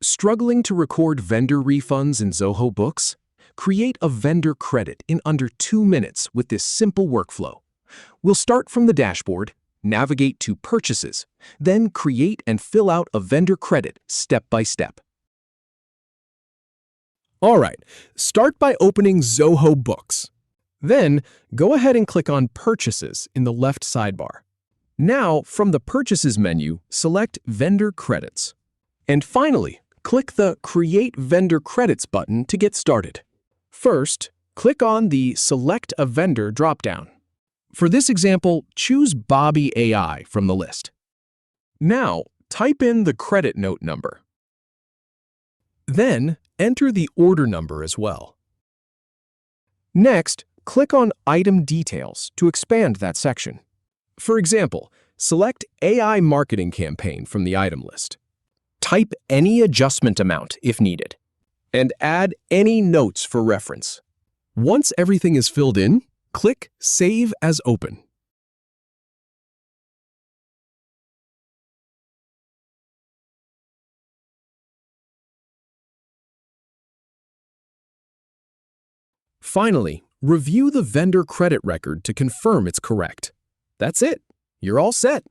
Struggling to record vendor refunds in Zoho Books? Create a vendor credit in under 2 minutes with this simple workflow. We'll start from the dashboard, navigate to Purchases, then create and fill out a vendor credit step by step. All right, start by opening Zoho Books. Then, go ahead and click on Purchases in the left sidebar. Now, from the Purchases menu, select Vendor Credits. And finally, click the Create Vendor Credits button to get started. First, click on the Select a Vendor dropdown. For this example, choose Bobby AI from the list. Now, type in the credit note number. Then, enter the order number as well. Next, click on Item Details to expand that section. For example, select AI Marketing Campaign from the item list. Type any adjustment amount if needed, and add any notes for reference. Once everything is filled in, click Save as Open. Finally, review the vendor credit record to confirm it's correct. That's it. You're all set.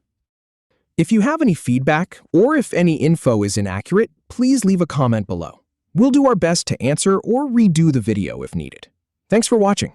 If you have any feedback or if any info is inaccurate, please leave a comment below. We'll do our best to answer or redo the video if needed. Thanks for watching.